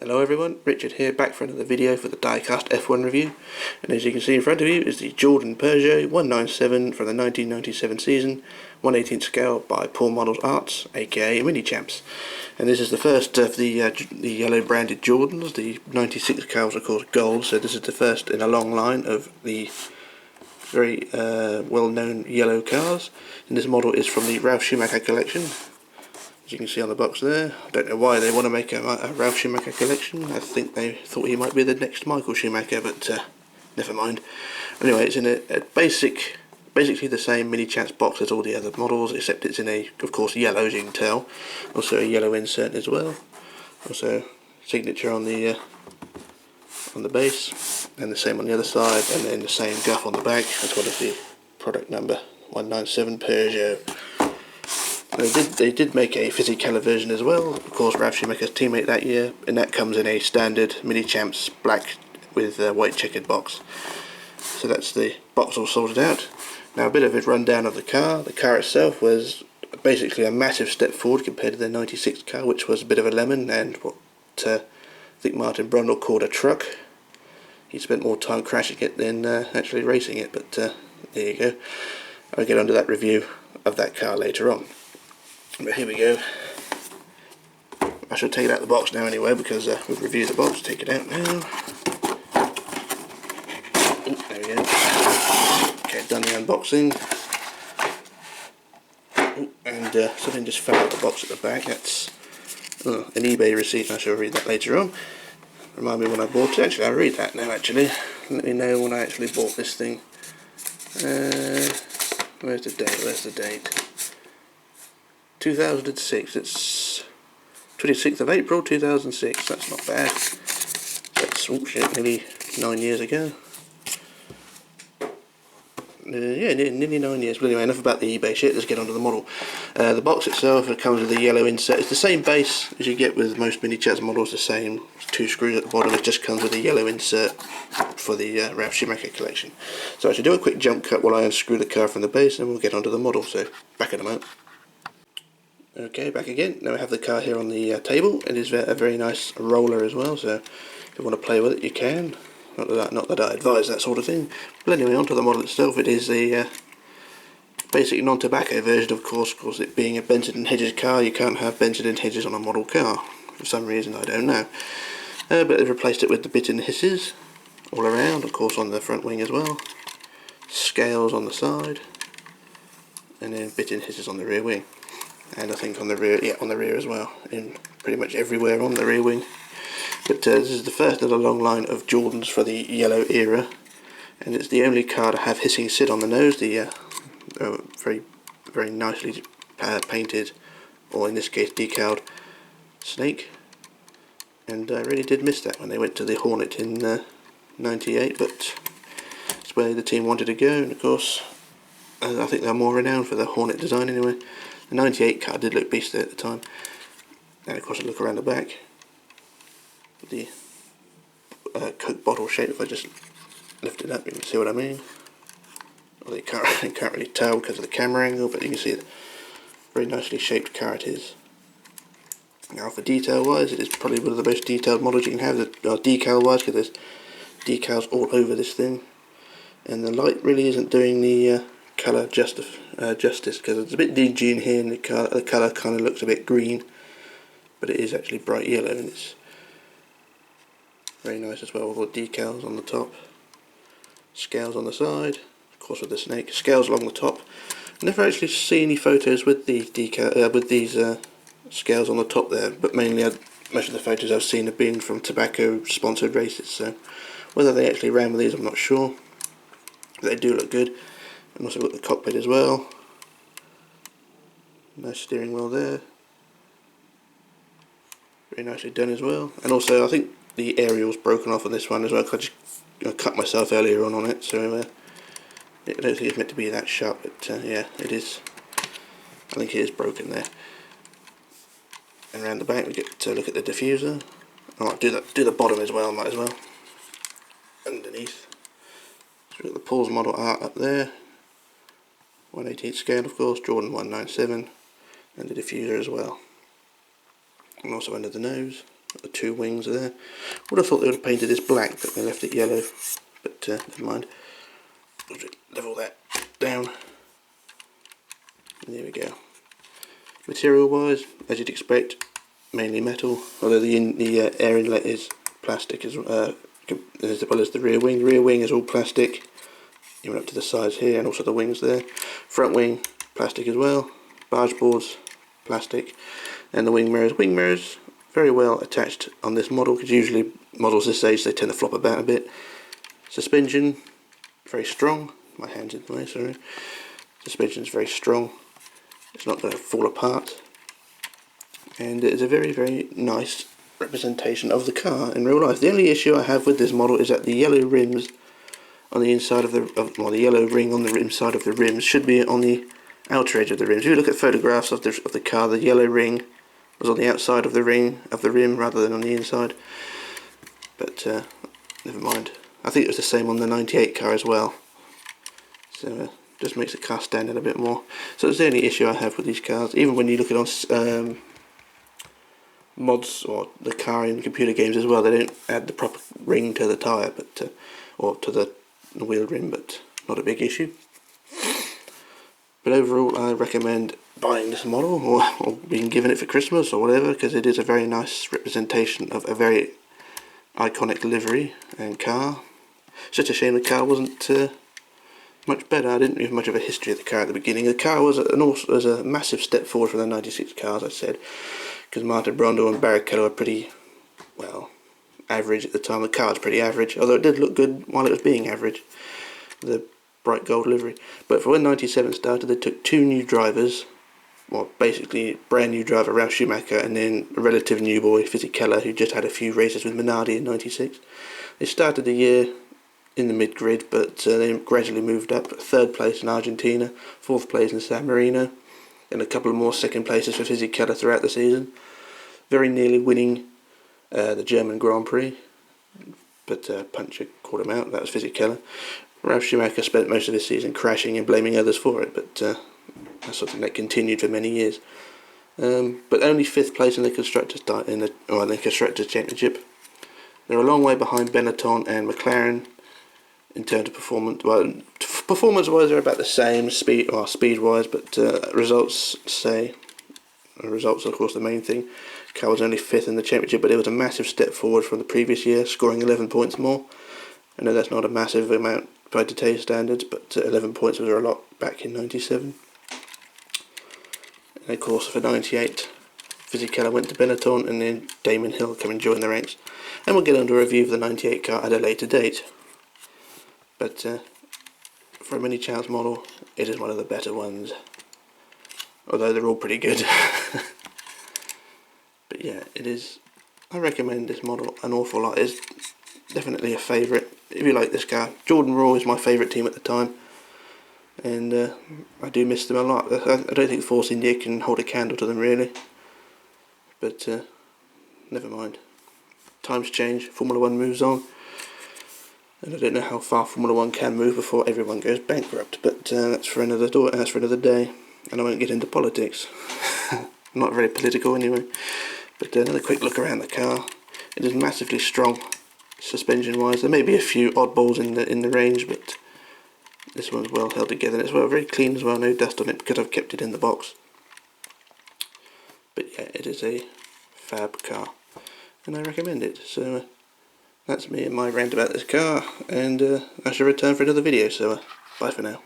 Hello everyone, Richard here, back for another video for the Diecast F1 review. And as you can see in front of you is the Jordan Peugeot 197 from the 1997 season, 1/18 scale by Paul Models Arts, aka Minichamps. And this is the first of the yellow branded Jordans. The 96 cars are called gold, so this is the first in a long line of the very well-known yellow cars. And this model is from the Ralf Schumacher collection. As you can see on the box there, I don't know why they want to make a Ralf Schumacher collection. I think they thought he might be the next Michael Schumacher, but never mind. Anyway, it's in a basically the same Minichamps box as all the other models, except it's in a, of course, yellow, as you can tell. Also a yellow insert as well. Also signature on the base, and the same on the other side, and then the same guff on the back, as well as the product number 197 Peugeot. They did make a fizzy colour version as well, of course Ralf Schumacher's teammate that year, and that comes in a standard Minichamps black with a white checkered box. So that's the box all sorted out. Now a bit of a rundown of the car. The car itself was basically a massive step forward compared to the 96 car, which was a bit of a lemon, and what I think Martin Brundle called a truck. He spent more time crashing it than actually racing it, but there you go. I'll get onto that review of that car later on. But here we go. I should take it out of the box now anyway, because we've reviewed the box. Take it out now. Ooh, there we go. Okay, done the unboxing. Ooh, and something just fell out of the box at the back. That's an eBay receipt. I shall read that later on. Remind me when I bought it. Actually, I'll read that now actually. Let me know when I actually bought this thing. Where's the date? Where's the date? 2006, it's 26th of April 2006, that's not bad. That's, oh shit, nearly 9 years ago. Yeah, nearly 9 years. But anyway, enough about the eBay shit, let's get onto the model. The box itself, it comes with a yellow insert. It's the same base as you get with most Minichamps models, the same. 2 screws at the bottom, it just comes with a yellow insert for the Ralf Schumacher collection. So I should do a quick jump cut while I unscrew the car from the base, and we'll get onto the model, so back in a moment. Okay, back again. Now we have the car here on the table. It is a very nice roller as well, so if you want to play with it you can. Not that I advise that sort of thing. But anyway, onto the model itself. It is a basic non-tobacco version, of course. Of course, it being a Benson and Hedges car, you can't have Benson and Hedges on a model car. For some reason, I don't know. But they've replaced it with the bit and hisses all around, of course on the front wing as well. Scales on the side. And then bit and hisses on the rear wing. And I think on the rear, yeah, on the rear as well, in pretty much everywhere on the rear wing. But this is the first of a long line of Jordans for the yellow era, and it's the only car to have hissing sit on the nose, the very nicely painted, or in this case decaled, snake. And I really did miss that when they went to the Hornet in '98, but it's where the team wanted to go, and of course I think they're more renowned for the Hornet design anyway. The 98 car did look beastly at the time. And of course I look around the back. The Coke bottle shape, if I just lift it up you can see what I mean. Well, you can't really tell because of the camera angle, but you can see the very nicely shaped car it is. Now for detail wise, it is probably one of the most detailed models you can have, decal wise, because there's decals all over this thing. And the light really isn't doing the colour justice, because it's a bit dingy in here, and the colour kind of looks a bit green, but it is actually bright yellow, and it's very nice as well, with all the decals on the top, scales on the side, of course with the snake, scales along the top. I never actually see any photos with the with these scales on the top there, but mainly most of the photos I've seen have been from tobacco sponsored races, so whether they actually ran with these I'm not sure, but they do look good. And also got the cockpit as well. Nice steering wheel there. Very nicely done as well. And also I think the aerial's broken off on this one as well, because I just cut myself earlier on it, so I don't think it's meant to be that sharp, but yeah, it is. I think it is broken there. And around the back we get to look at the diffuser. I might do the bottom as well, might as well. Underneath. So we've got the Paul's model art up there. 1/18 scale, of course, Jordan 197, and the diffuser as well. And also under the nose, The two wings there. Would have thought they would have painted this black, but they left it yellow. But never mind. We'll just level that down. And there we go. Material wise, as you'd expect, mainly metal, although the air inlet is plastic as well as the rear wing. The rear wing is all plastic, even up to the sides here, and also the wings there. Front wing, plastic as well. Barge boards, plastic, and the wing mirrors. Wing mirrors, very well attached on this model, because usually models this age they tend to flop about a bit. Suspension, very strong. My hand's in the way, sorry. Suspension is very strong. It's not going to fall apart, and it is a very, very nice representation of the car in real life. The only issue I have with this model is that the yellow rims on the inside of the yellow ring on the inside of the rims should be on the outer edge of the rims. If you look at photographs of the car, the yellow ring was on the outside of the rim rather than on the inside. But never mind. I think it was the same on the 98 car as well. So just makes the car stand out a bit more. So it's the only issue I have with these cars. Even when you look at on mods or the car in computer games as well, they don't add the proper ring to the tyre, but or to the wheel rim, but not a big issue. But overall, I recommend buying this model or being given it for Christmas or whatever, because it is a very nice representation of a very iconic livery and car. Such a shame the car wasn't much better. I didn't have much of a history of the car at the beginning. The car was a massive step forward from the 96 cars, I said, because Martin Brundle and Barrichello were pretty, well, average at the time. The car was pretty average, although it did look good while it was being average, the bright gold livery. But for when 97 started, they took two new drivers, well, basically brand new driver Ralf Schumacher, and then a relative new boy, Fisichella, who just had a few races with Minardi in 96. They started the year in the mid-grid, but they gradually moved up. Third place in Argentina, fourth place in San Marino, and a couple of more second places for Fisichella throughout the season. Very nearly winning the German Grand Prix, but Puncher caught him out. That was Fisichella. Ralf Schumacher spent most of his season crashing and blaming others for it, but that's something that continued for many years. But only fifth place in the Constructors Championship. They're a long way behind Benetton and McLaren in terms of performance. Well, performance-wise, they're about the same speed-wise, but results are of course the main thing. Car was only fifth in the championship, but it was a massive step forward from the previous year, scoring 11 points more. I know that's not a massive amount by today's standards, but 11 points was a lot back in 97. And of course for 98, Fisichella went to Benetton, and then Damon Hill come and join the ranks. And we'll get onto a review of the 98 car at a later date. But for a Minichamps model, it is one of the better ones, although they're all pretty good. But yeah, it is. I recommend this model an awful lot. It's definitely a favourite if you like this car. Jordan Raw is my favourite team at the time, and I do miss them a lot. I don't think Force India can hold a candle to them really, but never mind. Times change, Formula 1 moves on, and I don't know how far Formula 1 can move before everyone goes bankrupt, but that's for another day, and I won't get into politics. Not very political anyway. But another quick look around the car. It is massively strong suspension wise. There may be a few oddballs in the range, but this one's well held together. And it's well very clean as well, no dust on it because I've kept it in the box. But yeah, it is a fab car, and I recommend it. So that's me and my rant about this car, and I shall return for another video. So bye for now.